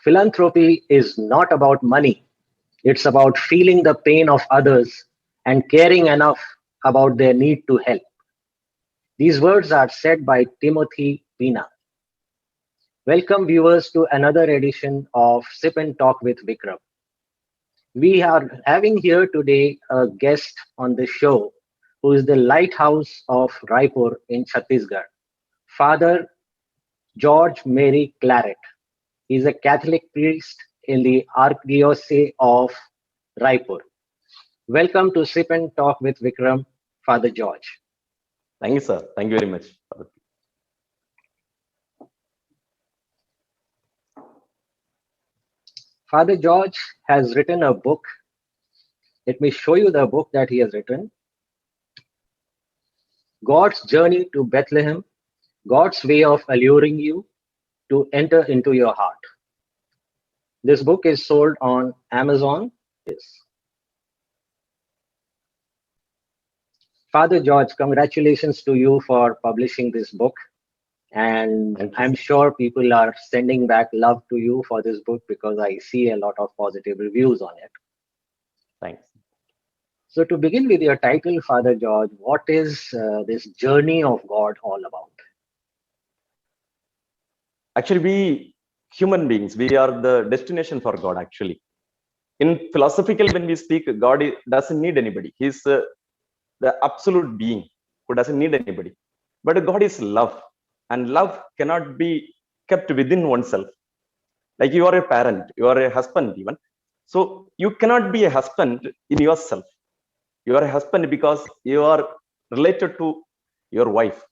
Philanthropy is not about money, it's about feeling the pain of others and caring enough about their need to help. These words are said by Timothy Pina. Welcome, viewers, to another edition of Sip and Talk with Vikram. We are having here today a guest on the show who is the lighthouse of Raipur in Chhattisgarh, Father George Mary Claret. He is a Catholic priest in the Archdiocese of Raipur. Welcome to Sip and Talk with Vikram, Father George. Thank you, sir. Thank you very much. Father George has written a book. Let me show you the book that he has written. God's Journey to Bethlehem, God's Way of Alluring You to Enter into Your Heart. This book is sold on Amazon. Yes. Father George, congratulations to you for publishing this book. And I'm sure people are sending back love to you for this book because I see a lot of positive reviews on it. Thanks. So to begin with your title, Father George, what is this journey of God all about? Actually, we human beings, we are the destination for God, actually. In philosophical, when we speak, God doesn't need anybody. He's the absolute being who doesn't need anybody. But God is love. And love cannot be kept within oneself. Like you are a parent, you are a husband even. So you cannot be a husband in yourself. You are a husband because you are related to your wife.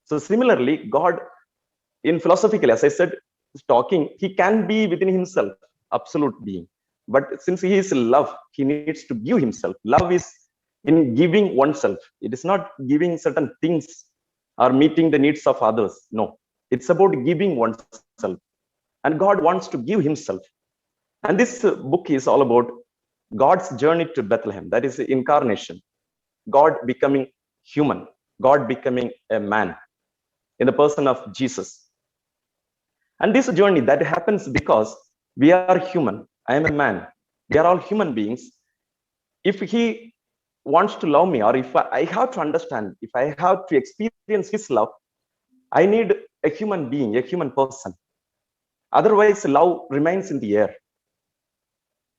So similarly, God, in philosophical, as I said, talking, he can be within himself, absolute being. But since he is love, he needs to give himself. Love is in giving oneself. It is not giving certain things or meeting the needs of others. No, it's about giving oneself. And God wants to give himself. And this book is all about God's journey to Bethlehem. That is the incarnation. God becoming human. God becoming a man in the person of Jesus. And this journey that happens because we are human. I am a man. We are all human beings. If he wants to love me, or if I have to understand, if I have to experience his love, I need a human being, a human person. Otherwise, love remains in the air.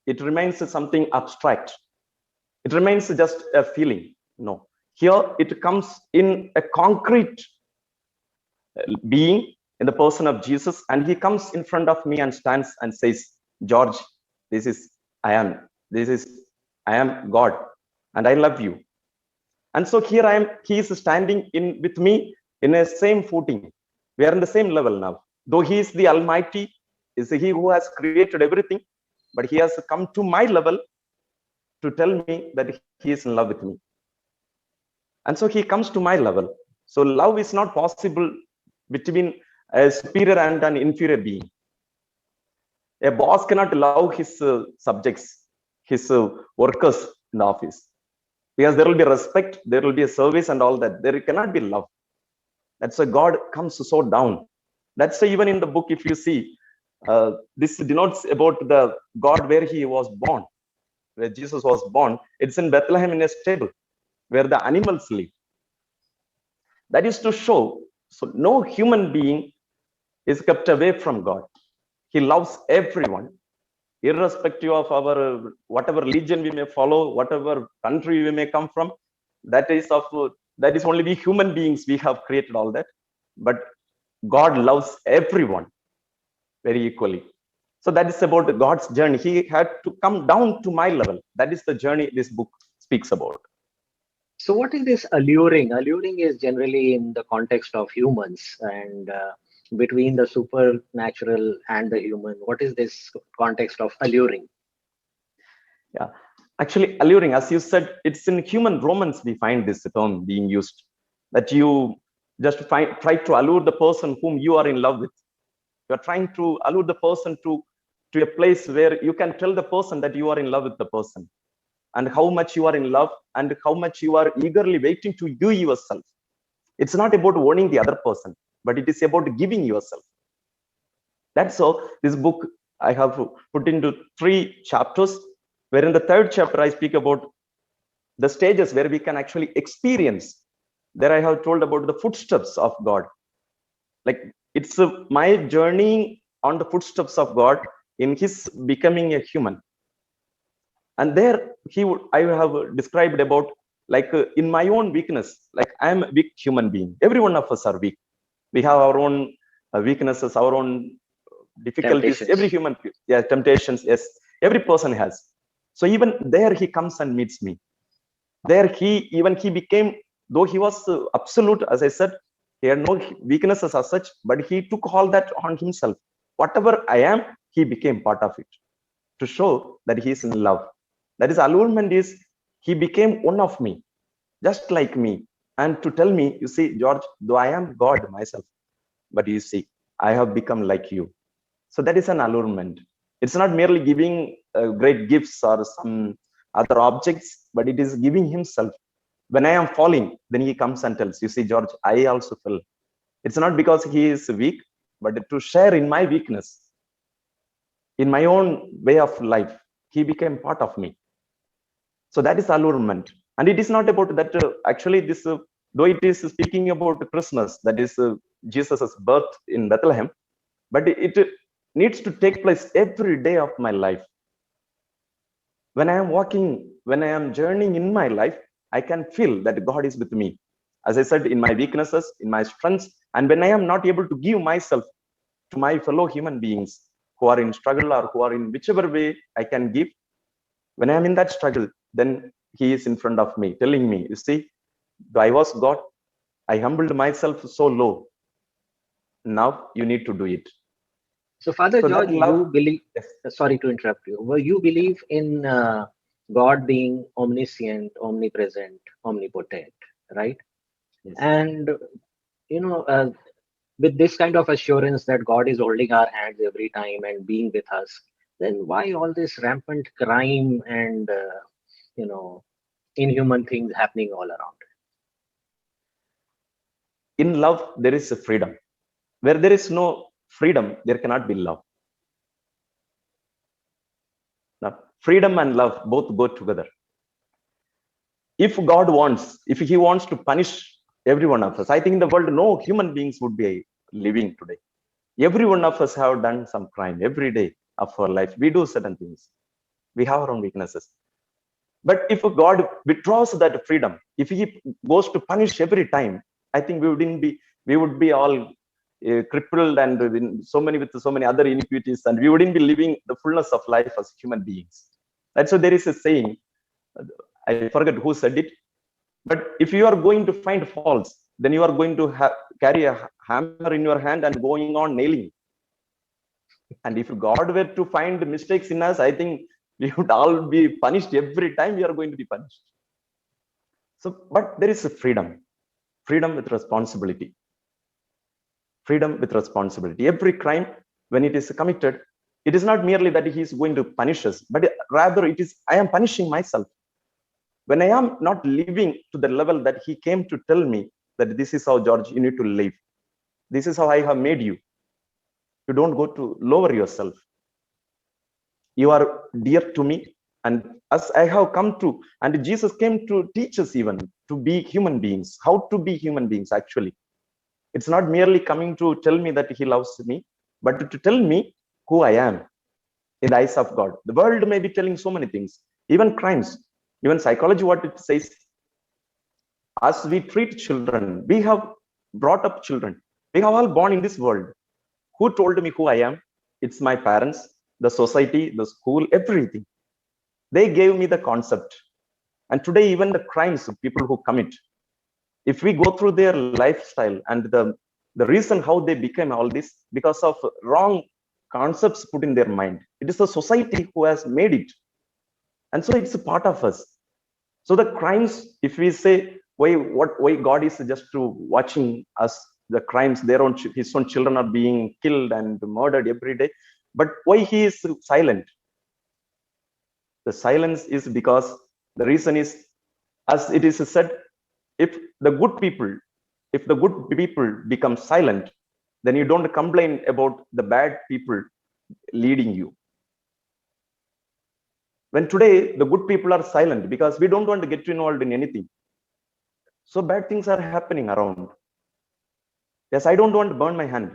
It remains something abstract. It remains just a feeling. No. Here it comes in a concrete being in the person of Jesus, and he comes in front of me and stands and says, George, this is I am. I am God. And I love you. And so here I am, he is standing in with me in a same footing. We are in the same level now. Though he is the Almighty, is he who has created everything, but he has come to my level to tell me that he is in love with me. And so he comes to my level. So love is not possible between a superior and an inferior being. A boss cannot love his subjects, his workers in the office. Because there will be respect, there will be a service and all that. There cannot be love. That's why God comes so down. That's why even in the book, if you see, this denotes about the God where he was born, where Jesus was born. It's in Bethlehem in a stable where the animals live. That is to show, so no human being is kept away from God. He loves everyone, irrespective of our whatever religion we may follow, whatever country we may come from. That is only we human beings, we have created all that. But God loves everyone very equally. So that is about God's journey. He had to come down to my level. That is the journey this book speaks about. So what is this alluring? Alluring is generally in the context of humans and between the supernatural and the human. What is this context of alluring? Yeah, actually alluring, as you said, it's in human romance we find this term being used, that you just try to allure the person whom you are in love with. You are trying to allure the person to a place where you can tell the person that you are in love with the person and how much you are in love and how much you are eagerly waiting to give yourself. It's not about owning the other person, but it is about giving yourself. That's how this book I have put into 3 chapters, where in the 3rd chapter I speak about the stages where we can actually experience. There I have told about the footsteps of God. Like it's my journey on the footsteps of God in his becoming a human. And there I have described about, like in my own weakness, like I am a weak human being. Every one of us are weak. We have our own weaknesses, our own difficulties. Every Temptations. human, yeah, temptations, yes, every person has. So even there he comes and meets me. There he became, though he was absolute, as I said, he had no weaknesses as such, but he took all that on himself. Whatever I am, he became part of it, to show that he is in love. That is allurement, is he became one of me, just like me, and to tell me, you see, George, though I am God myself, but you see, I have become like you. So that is an allurement. It's not merely giving great gifts or some other objects, but it is giving himself. When I am falling, then he comes and tells, you see, George, I also fell. It's not because he is weak, but to share in my weakness, in my own way of life, he became part of me. So that is allurement. And it is not about that, actually, this, though it is speaking about Christmas, that is Jesus's birth in Bethlehem, but it needs to take place every day of my life. When I am walking, when I am journeying in my life, I can feel that God is with me. As I said, in my weaknesses, in my strengths, and when I am not able to give myself to my fellow human beings who are in struggle or who are in whichever way I can give, when I am in that struggle, then he is in front of me, telling me, you see, I was God, I humbled myself so low. Now you need to do it. So, Father So that George, love, you believe, yes, sorry to interrupt you, well, you believe in God being omniscient, omnipresent, omnipotent, right? yes. And, you know, with this kind of assurance that God is holding our hands every time and being with us, then why all this rampant crime and, you know, inhuman things happening all around? In love, there is a freedom. Where there is no freedom, there cannot be love. Now, freedom and love both go together. If God wants, if he wants to punish every one of us, I think in the world, no human beings would be living today. Every one of us have done some crime every day of our life. We do certain things. We have our own weaknesses. But if God withdraws that freedom, if he goes to punish every time, I think we would be all crippled and with so many other iniquities, and we wouldn't be living the fullness of life as human beings. And so there is a saying, I forget who said it, but if you are going to find faults, then you are going to carry a hammer in your hand and going on nailing. And if God were to find mistakes in us, I think we would all be punished every time we are going to be punished. So, but there is a freedom with responsibility. Freedom with responsibility. Every crime, when it is committed, it is not merely that he is going to punish us, but rather it is, I am punishing myself. When I am not living to the level that he came to tell me that this is how, George, you need to live. This is how I have made you. You don't go to lower yourself. You are dear to me. And as I have come to, and Jesus came to teach us even to be human beings, how to be human beings actually. It's not merely coming to tell me that he loves me, but to tell me who I am in the eyes of God. The world may be telling so many things, even crimes, even psychology, what it says. As we treat children, we have brought up children. We have all born in this world. Who told me who I am? It's my parents, the society, the school, everything. They gave me the concept. And today, even the crimes of people who commit, if we go through their lifestyle and the reason how they became all this, because of wrong concepts put in their mind. It is the society who has made it. And so it's a part of us. So the crimes, if we say, why God is just to watching us, the crimes, his own children are being killed and murdered every day, but why he is silent? The silence is because the reason is, as it is said, if the good people become silent, then you don't complain about the bad people leading you. When today the good people are silent because we don't want to get involved in anything. So bad things are happening around. Yes, I don't want to burn my hand.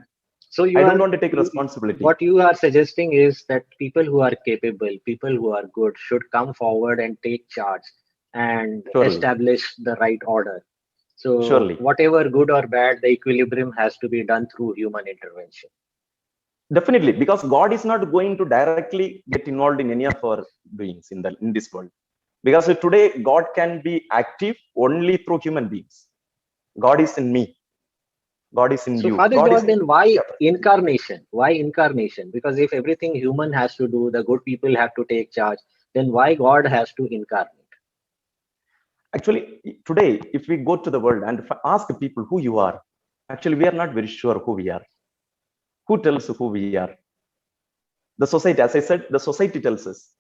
So I don't want to take responsibility. what you are suggesting is that people who are capable, people who are good should come forward and take charge and Surely, establish the right order. So surely. whatever good or bad, the equilibrium has to be done through human intervention. Definitely, because God is not going to directly get involved in any of our doings in this world. Because today God can be active only through human beings. God is in me. God is in So you. Father God is George, in. then why Yeah. incarnation? Why incarnation? Because if everything human has to do, the good people have to take charge, then why God has to incarnate? Actually, today, if we go to the world and ask people who you are, actually, we are not very sure who we are. Who tells who we are? The society, as I said, the society tells us.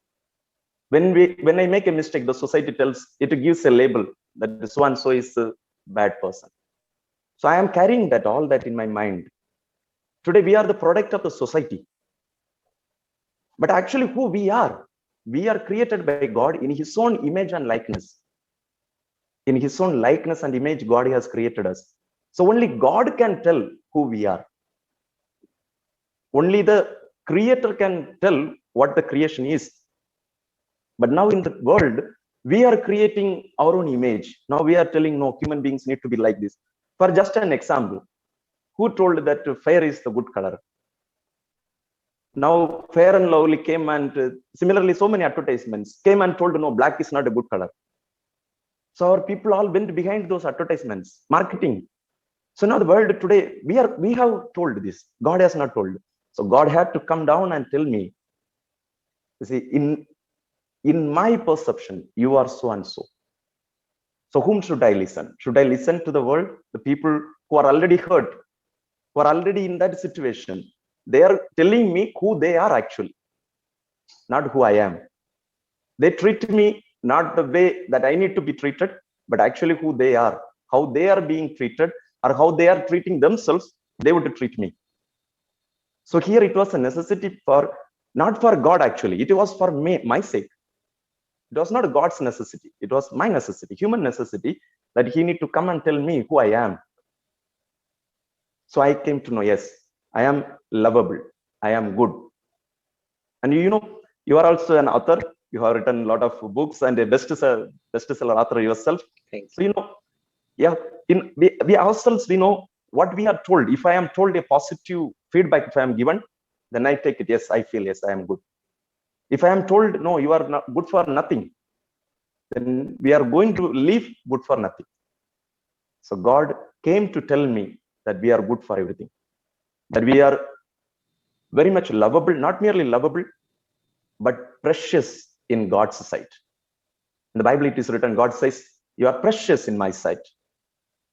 When I make a mistake, the society it gives a label that so and so is a bad person. So I am carrying all that in my mind. Today, we are the product of the society. But actually, who we are created by God in His own image and likeness. In His own likeness and image, God has created us. So only God can tell who we are. Only the Creator can tell what the creation is. But now in the world, we are creating our own image. Now we are telling, no, human beings need to be like this. For just an example, who told that fair is the good color? Now Fair and Lovely came and similarly so many advertisements came and told, no, black is not a good color. So our people all went behind those advertisements, marketing. So now the world today, we have told this. God has not told. So God had to come down and tell me, you see, in my perception, you are so and so. So whom should I listen? Should I listen to the world, the people who are already hurt, who are already in that situation? They are telling me who they are actually, not who I am. They treat me not the way that I need to be treated, but actually who they are, how they are being treated, or how they are treating themselves, they would treat me. So here it was a necessity for, not for God actually, it was for me, my sake. It was not God's necessity, it was my necessity, human necessity, that He need to come and tell me who I am. So I came to know, yes, I am lovable, I am good. And you are also an author. You have written a lot of books and a bestseller author yourself. Thank So you. yeah, we ourselves, we know what we are told. If I am told a positive feedback, if I am given, then I take it. Yes, I feel, yes, I am good. If I am told, no, you are not good for nothing, then we are going to leave good for nothing. So God came to tell me that we are good for everything, that we are very much lovable, not merely lovable, but precious in God's sight. In the Bible, it is written, God says, you are precious in my sight.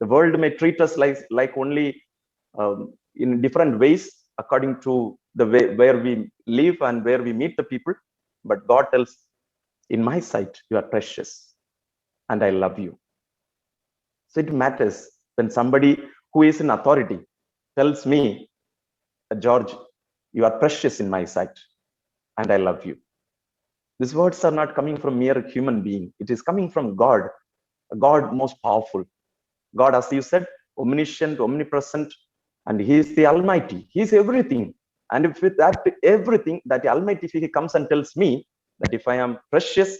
The world may treat us like only in different ways according to the way where we live and where we meet the people. But God tells, in my sight, you are precious and I love you. So it matters when somebody who is in authority tells me, George, you are precious in my sight and I love you. These words are not coming from mere human being. It is coming from God, God most powerful. God, as you said, omniscient, omnipresent, and He is the Almighty. He is everything. And if with that everything, that Almighty, if He comes and tells me that if I am precious,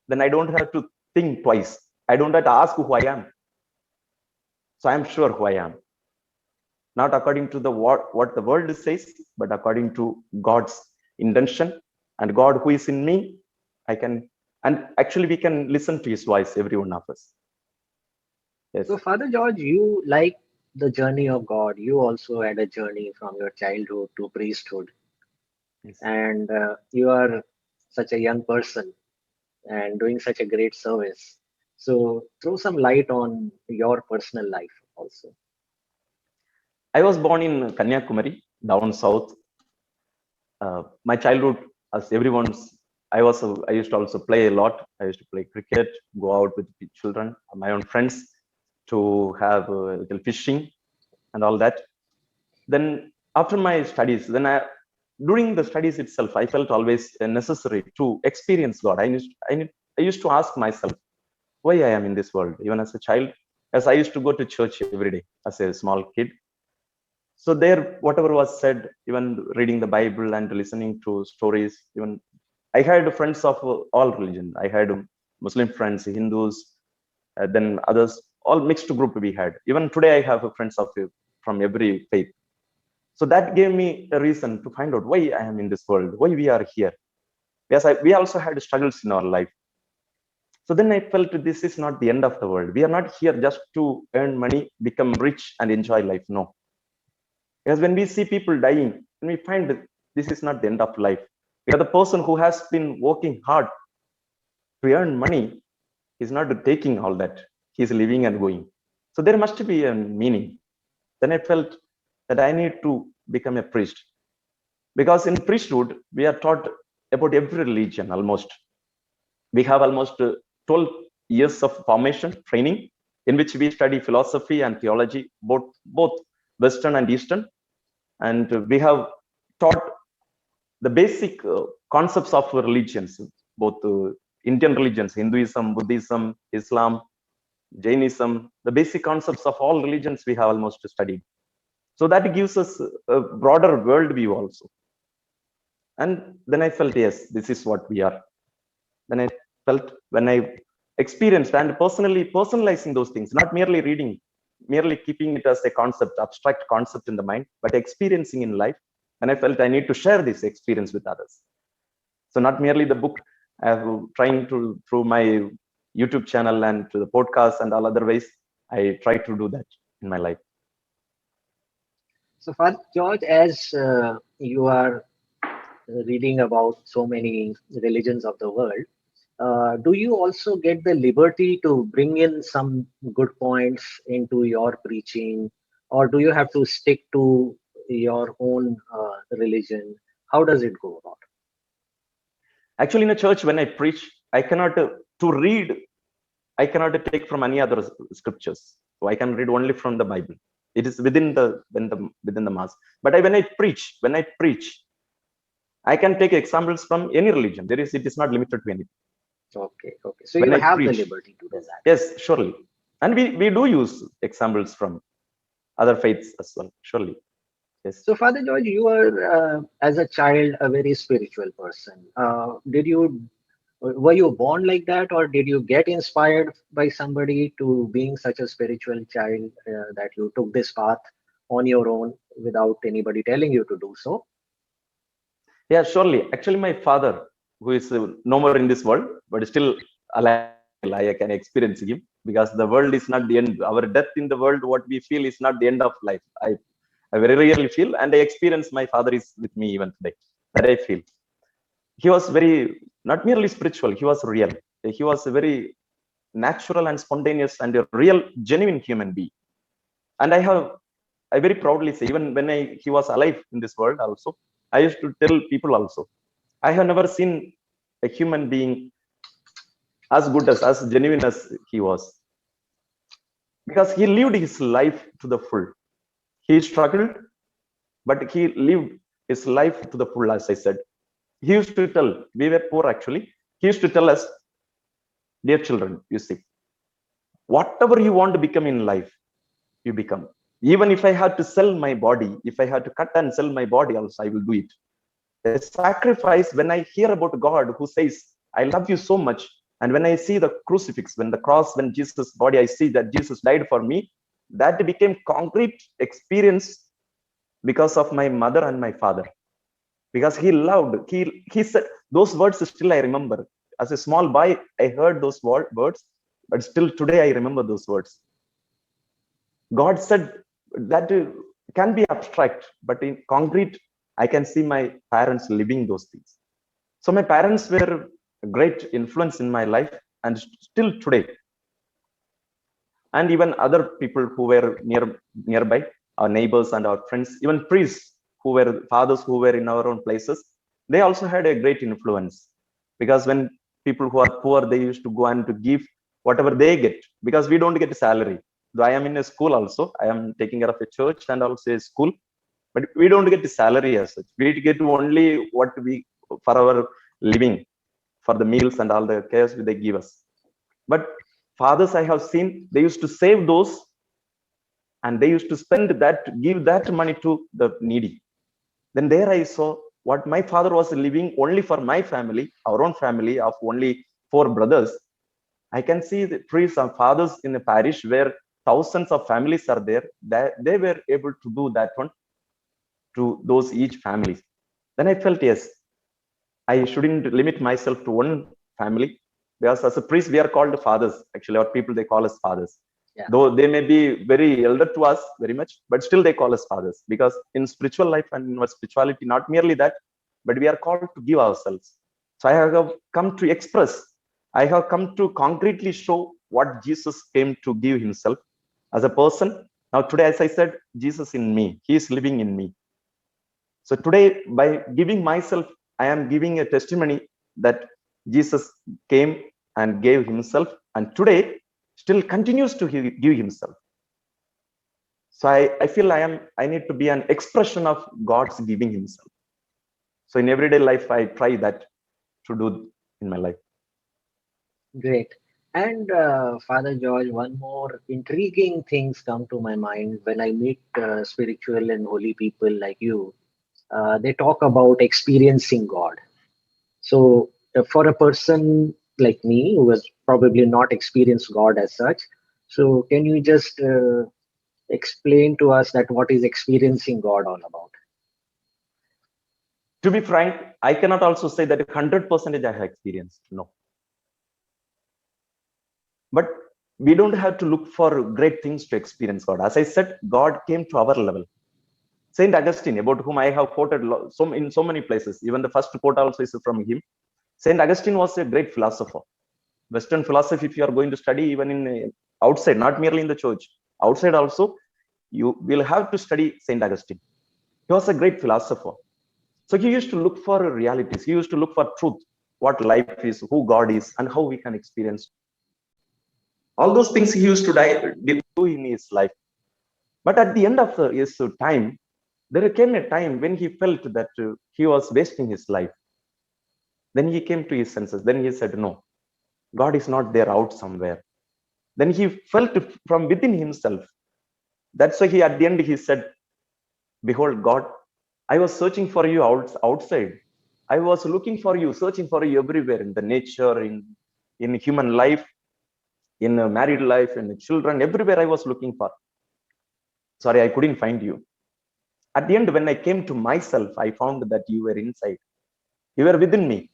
then I don't have to think twice. I don't have to ask who I am. So I am sure who I am. Not according to what the world says, but according to God's intention. And God who is in me, I can, and actually we can listen to His voice, every one of us. Yes. So Father George, you like the journey of God. You also had a journey from your childhood to priesthood, Yes. and you are such a young person and doing such a great service. So throw some light on your personal life also. I was born in Kanyakumari, down south. My childhood, as everyone's, I used to also play a lot. I used to play cricket, go out with the children, my own friends, to have a little fishing and all that. Then after my studies, during the studies itself, I felt always necessary to experience God. I used to ask myself why I am in this world. Even as a child, as I used to go to church every day as a small kid. So there, whatever was said, even reading the Bible and listening to stories, even I had friends of all religion. I had Muslim friends, Hindus, then others, all mixed group we had. Even today, I have friends of from every faith. So that gave me a reason to find out why I am in this world, why we are here. Yes, we also had struggles in our life. So then I felt this is not the end of the world. We are not here just to earn money, become rich, and enjoy life. No. Because when we see people dying, when we find that this is not the end of life. Because the person who has been working hard to earn money is not taking all that. He's living and going. So there must be a meaning. Then I felt that I need to become a priest. Because in priesthood, we are taught about every religion almost. We have almost 12 years of formation training in which we study philosophy and theology, both Western and Eastern. And we have taught the basic concepts of religions, both Indian religions, Hinduism, Buddhism, Islam, Jainism, the basic concepts of all religions we have almost studied. So that gives us a broader worldview also. And then I felt, yes, this is what we are. Then I felt when I experienced and personally personalizing those things, not merely reading, merely keeping it as a concept, abstract concept in the mind, but experiencing in life. And I felt I need to share this experience with others. So not merely the book, I'm trying to through my YouTube channel and to the podcast and all other ways, I try to do that in my life. So, Father George, as you are reading about so many religions of the world, do you also get the liberty to bring in some good points into your preaching, or do you have to stick to your own religion? How does it go about? Actually, in a church, when I preach, I cannot to read. I cannot take from any other scriptures. So I can read only from the Bible. It is within the mass. But when I preach, I can take examples from any religion. It is not limited to anything. Okay, okay. So When you I have the preach, liberty to do that. yes, surely. And we do use examples from other faiths as well, surely. Yes. So, Father George, you were, as a child, a very spiritual person. Were you born like that, or did you get inspired by somebody to being such a spiritual child that you took this path on your own without anybody telling you to do so? Yeah, surely. Actually, my father, who is no more in this world, but still alive, I can experience him because the world is not the end. Our death in the world, what we feel is not the end of life. I very rarely feel, and I experience my father is with me even today. That I feel. He was very, not merely spiritual, he was real. He was a very natural and spontaneous and a real, genuine human being. And I very proudly say, even when he was alive in this world also, I used to tell people also, I have never seen a human being as genuine as he was. Because he lived his life to the full. He struggled, but he lived his life to the full, as I said. He used to tell, we were poor actually. He used to tell us, dear children, you see, whatever you want to become in life, you become. Even if I had to sell my body, if I had to cut and sell my body also, I will do it. A sacrifice, when I hear about God who says, I love you so much, and when I see the crucifix, when the cross, when Jesus' body, I see that Jesus died for me, that became concrete experience because of my mother and my father. Because he loved, he said, those words still I remember. As a small boy, I heard those words, but still today I remember those words. God said that can be abstract, but in concrete, I can see my parents living those things. So my parents were a great influence in my life, and still today. And even other people who were nearby, our neighbors and our friends, even priests who were fathers who were in our own places, they also had a great influence. Because when people who are poor, they used to go and to give whatever they get, because we don't get a salary. Though I am in a school also, I am taking care of a church and also a school. but we don't get the salary as such. We get only what we for our living, for the meals and all the cares they give us. But fathers I have seen, they used to save those, and they used to spend that, give that money to the needy. Then there I saw what my father was living only for my family, our own family of only 4 brothers. I can see the priests and fathers in the parish where thousands of families are there, that they were able to do that one to those each families. Then I felt, yes, I shouldn't limit myself to one family, because as a priest we are called fathers. Actually, our people, they call us fathers, Yeah, though they may be very elder to us very much, but still they call us fathers, because in spiritual life and in our spirituality, not merely that, but we are called to give ourselves. So I have come to express, I have come to concretely show what Jesus came to give himself as a person. Now today, as I said, Jesus in me, he is living in me. So today, by giving myself, I am giving a testimony that Jesus came and gave himself, and today still continues to give himself. So I feel I need to be an expression of God's giving himself. So in everyday life, I try that to do in my life. great. And Father George, one more intriguing things come to my mind when I meet spiritual and holy people like you. They talk about experiencing God. So, for a person like me who has probably not experienced God as such, so can you just explain to us that what is experiencing God all about? To be frank, I cannot also say that 100% I have experienced. No, but we don't have to look for great things to experience God. As I said, God came to our level. Saint Augustine, about whom I have quoted in so many places, even the first quote also is from him. Saint Augustine was a great philosopher. Western philosophy, if you are going to study even in outside, not merely in the church, outside also, you will have to study Saint Augustine. He was a great philosopher. So he used to look for realities. He used to look for truth, what life is, who God is, and how we can experience. All those things he used to do in his life. But at the end of his time, there came a time when he felt that he was wasting his life. Then he came to his senses. Then he said, no, God is not there out somewhere. Then he felt from within himself. That's why at the end he said, behold, God, I was searching for you outside. I was looking for you, searching for you everywhere, in the nature, in human life, in married life, in children, everywhere I was looking for. Sorry, I couldn't find you. At the end, when I came to myself, I found that you were inside. You were within me.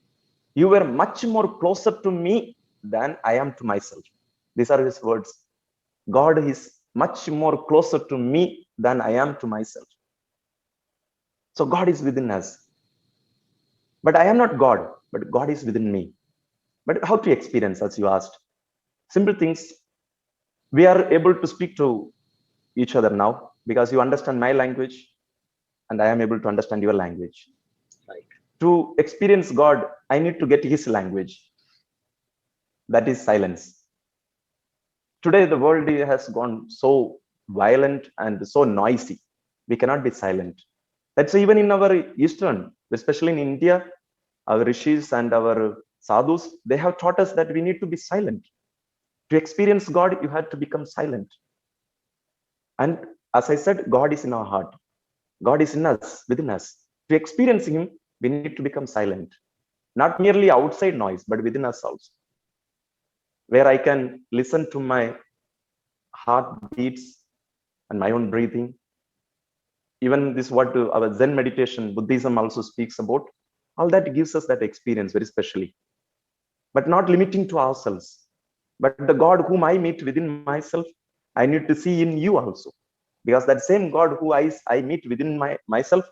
You were much more closer to me than I am to myself. These are his words. God is much more closer to me than I am to myself. So God is within us. But I am not God, but God is within me. But how to experience, as you asked? Simple things. We are able to speak to each other now because you understand my language and I am able to understand your language. Right. To experience God, I need to get his language. That is silence. Today, the world has gone so violent and so noisy. We cannot be silent. That's even in our Eastern, especially in India, our rishis and our sadhus, they have taught us that we need to be silent. To experience God, you have to become silent. And as I said, God is in our heart. God is in us, within us. To experience him, we need to become silent. Not merely outside noise, but within us also. Where I can listen to my heart beats and my own breathing. Even this, what our Zen meditation, Buddhism also speaks about, all that gives us that experience very specially. But not limiting to ourselves. But the God whom I meet within myself, I need to see in you also. Because that same God who I meet within myself,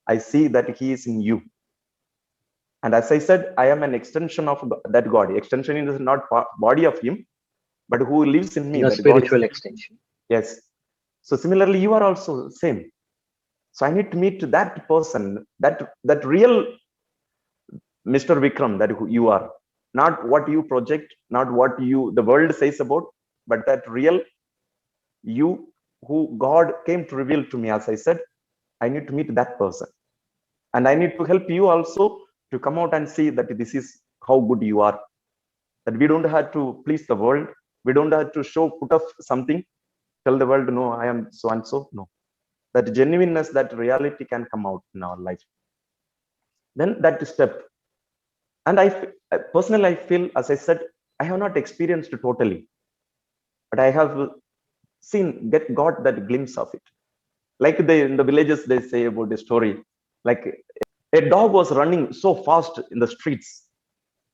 I see that he is in you. And as I said, I am an extension of that God. Extension is not body of him, but who lives in me. Your That God is. spiritual extension. Yes. So similarly, you are also same. So I need to meet that person, that real Mr. Vikram, that who you are. Not what you project, not what the world says about, but that real you who God came to reveal to me, as I said. I need to meet that person. And I need to help you also to come out and see that this is how good you are. That we don't have to please the world. We don't have to put up something, tell the world, no, I am so and so. No. That genuineness, that reality can come out in our life. Then that step. And personally, I feel, as I said, I have not experienced it totally, but I have got that glimpse of it. Like in the villages, they say about the story, like a dog was running so fast in the streets.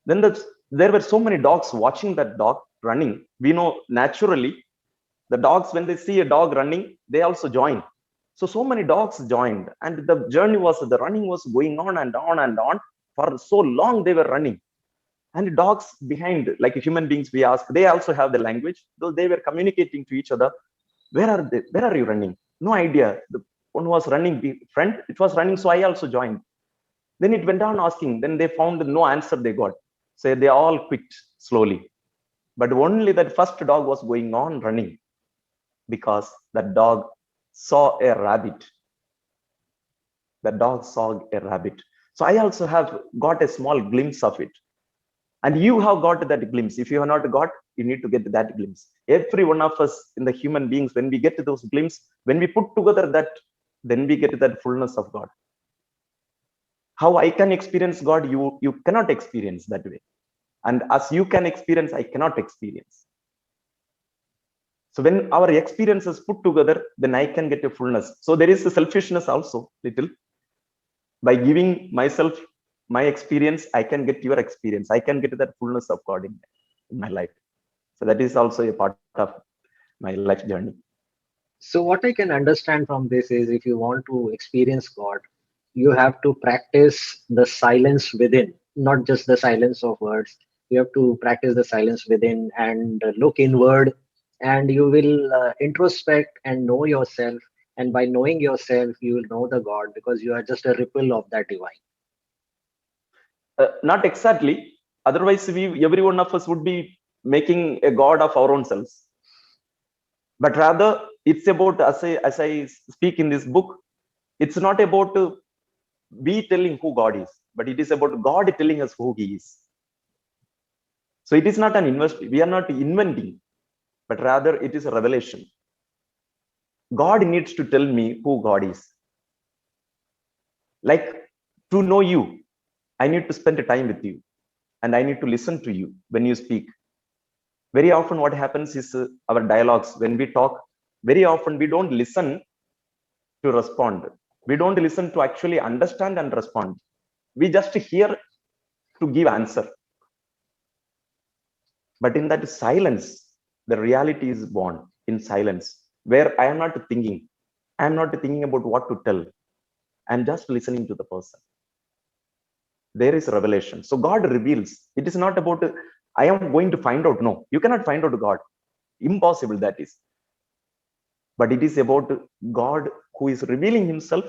Then there were so many dogs watching that dog running. We know naturally the dogs, when they see a dog running, they also join. So many dogs joined, and the running was going on and on and on. For so long they were running, and the dogs behind, like human beings, we ask, they also have the language, though they were communicating to each other. Where are you running? No idea. The one was running, friend, it was running, so I also joined. Then it went on asking, then they found no answer. They got, so they all quit slowly. But only that first dog was going on running, because that dog saw a rabbit. The dog saw a rabbit. So I also have got a small glimpse of it. And you have got that glimpse. If you have not got, you need to get that glimpse. Every one of us in the human beings, when we get those glimpses, when we put together that, then we get that fullness of God. How I can experience God, you cannot experience that way. And as you can experience, I cannot experience. So when our experiences put together, then I can get a fullness. So there is a selfishness also, little. By giving myself my experience, I can get your experience. I can get that fullness of God in my life. So that is also a part of my life journey. So what I can understand from this is, if you want to experience God, you have to practice the silence within, not just the silence of words. You have to practice the silence within and look inward, and you will introspect and know yourself. And by knowing yourself, you will know the God, because you are just a ripple of that divine. Not exactly. Otherwise, every one of us would be making a God of our own selves. But rather, it's about, as I speak in this book, it's not about we telling who God is, but it is about God telling us who He is. So it is not an we are not inventing, but rather it is a revelation. God needs to tell me who God is. Like, to know you, I need to spend time with you, and I need to listen to you when you speak. Very often what happens is, our dialogues, when we talk, very often we don't listen to respond. We don't listen to actually understand and respond. We just hear to give answer. But in that silence, the reality is born in silence, where I am not thinking. I am not thinking about what to tell. I'm just listening to the person. There is revelation. So God reveals. It is not about, I am going to find out. No, you cannot find out God. Impossible that is. But it is about God who is revealing Himself,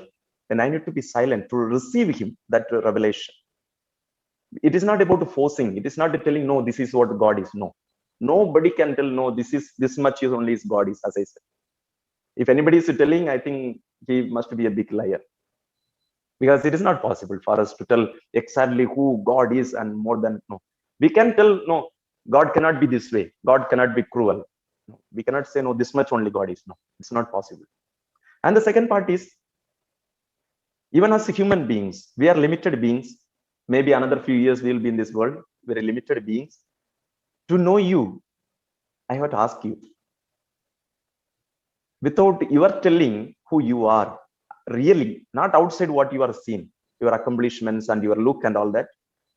and I need to be silent to receive Him, that revelation. It is not about forcing. It is not telling, no, this is what God is. No, nobody can tell, no, this much is only is God is, as I said. If anybody is telling, I think he must be a big liar, because it is not possible for us to tell exactly who God is and more than. No, we can tell, no, God cannot be this way. God cannot be cruel. No, we cannot say, no, this much only God is. No, it's not possible. And the second part is, even as human beings, we are limited beings. Maybe another few years we will be in this world, very limited beings. To know you, I have to ask you. Without your telling who you are, really, not outside what you are seen, your accomplishments and your look and all that,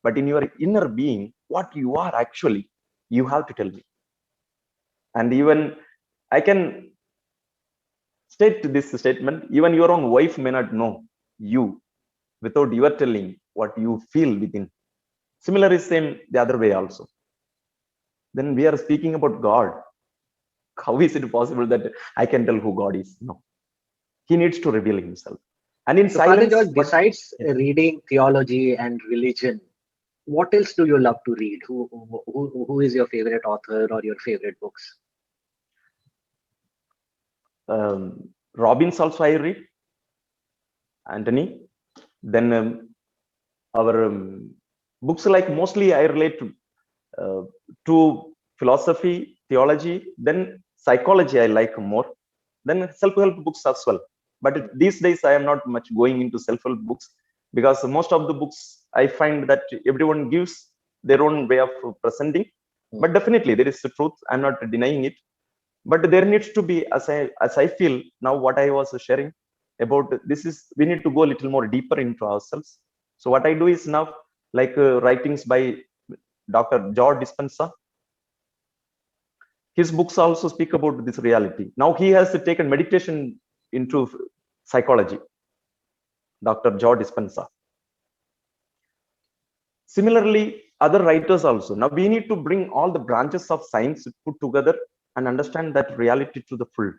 but in your inner being, what you are actually, you have to tell me. And even I can state this statement, even your own wife may not know you without your telling what you feel within. Similar is same the other way also. Then we are speaking about God. How is it possible that I can tell who God is? No, He needs to reveal Himself. And in So Father silence, George, but besides yes, reading theology and religion, what else do you love to read? Who is your favorite author or your favorite books? Robbins also I read. Anthony. Then our books, like mostly I relate to philosophy, theology, then psychology I like more, then self-help books as well. But these days I am not much going into self-help books, because most of the books I find that everyone gives their own way of presenting. But definitely there is the truth, I'm not denying it. But there needs to be, as I feel now, what I was sharing about this is, we need to go a little more deeper into ourselves. So what I do is now, like writings by Dr. George Dispenza, his books also speak about this reality. Now he has taken meditation into psychology, Dr. George Dispenza. Similarly, other writers also. Now we need to bring all the branches of science put together and understand that reality to the full.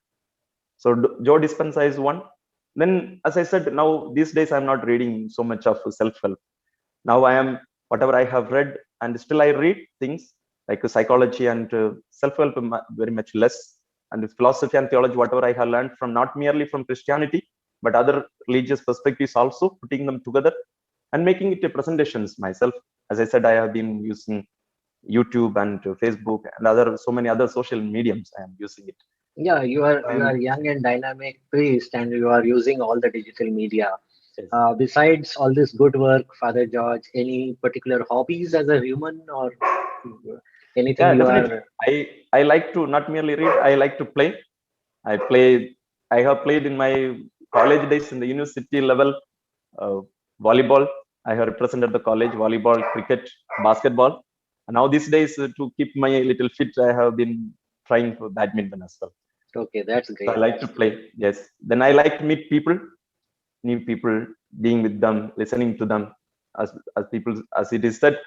So Joe Dispenza is one. Then, as I said, now these days I'm not reading so much of self-help. Now I am, whatever I have read, and still I read things like psychology and self-help very much less, and philosophy and theology, whatever I have learned from, not merely from Christianity, but other religious perspectives also, putting them together and making it a presentations myself. As I said, I have been using YouTube and Facebook and other, so many other social mediums I am using it. Yeah, you are young and dynamic priest, and you are using all the digital media. Yes. Besides all this good work, Father George, any particular hobbies as a human, or anything Yeah, you definitely. are? I like to not merely read, I like to play. I play, I have played in my college days in the university level, uh, volleyball. I have represented the college, volleyball, cricket, basketball. And now these days, to keep my little fit, I have been trying for badminton as well. Okay, that's So I great. like to play. Yes. Then I like to meet people, new people, being with them, listening to them. As people, as it is said,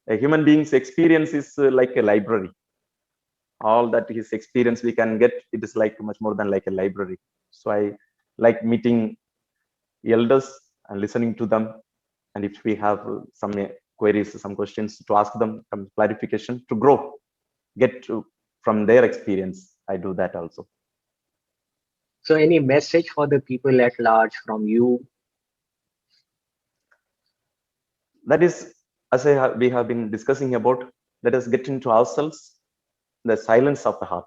a human being's experience is like a library. All that his experience we can get, it is like much more than like a library. So I like meeting elders and listening to them, and if we have some queries, some questions, to ask them some clarification, to grow, get from their experience. I do that also. So, any message for the people at large from you? That is, as we have been discussing about, let us get into ourselves, the silence of the heart.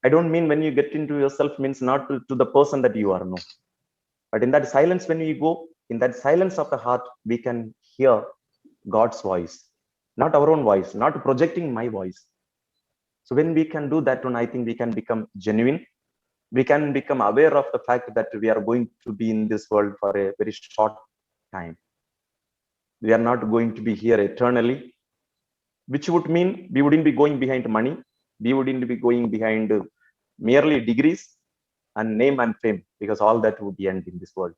I don't mean when you get into yourself means not to the person that you are, no. But in that silence, when we go, in that silence of the heart, we can hear God's voice, not our own voice, not projecting my voice. So when we can do that one, I think we can become genuine. We can become aware of the fact that we are going to be in this world for a very short time. We are not going to be here eternally, which would mean we wouldn't be going behind money. We wouldn't be going behind merely degrees and name and fame, because all that would end in this world.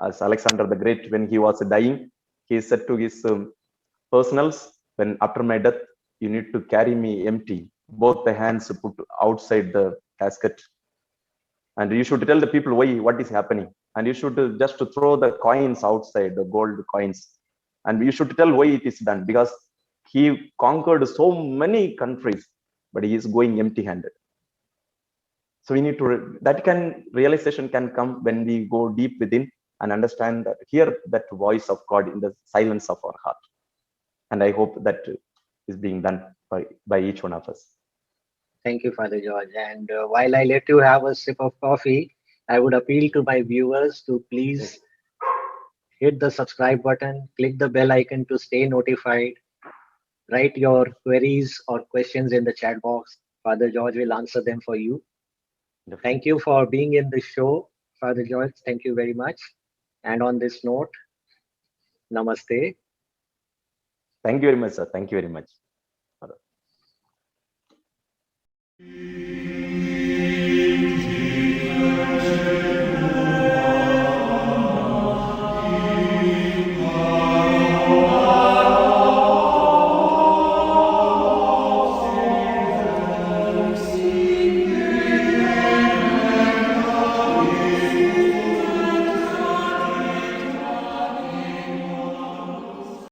As Alexander the Great, when he was dying, he said to his personals, when after my death, you need to carry me empty, both the hands put outside the casket. And you should tell the people why, what is happening. And you should just throw the coins outside, the gold coins. And you should tell why it is done, because he conquered so many countries, but he is going empty handed. So we need to, that can, realization can come when we go deep within and understand that, hear that voice of God in the silence of our heart. And I hope that is being done by each one of us. Thank you, Father George. And while I let you have a sip of coffee, I would appeal to my viewers to Yes. please hit the subscribe button, click the bell icon to stay notified, write your queries or questions in the chat box. Father George will answer them for you. Thank Definitely. you for being in the show, Father George. Thank you very much. And on this note, namaste. Thank you very much, sir. Thank you very much.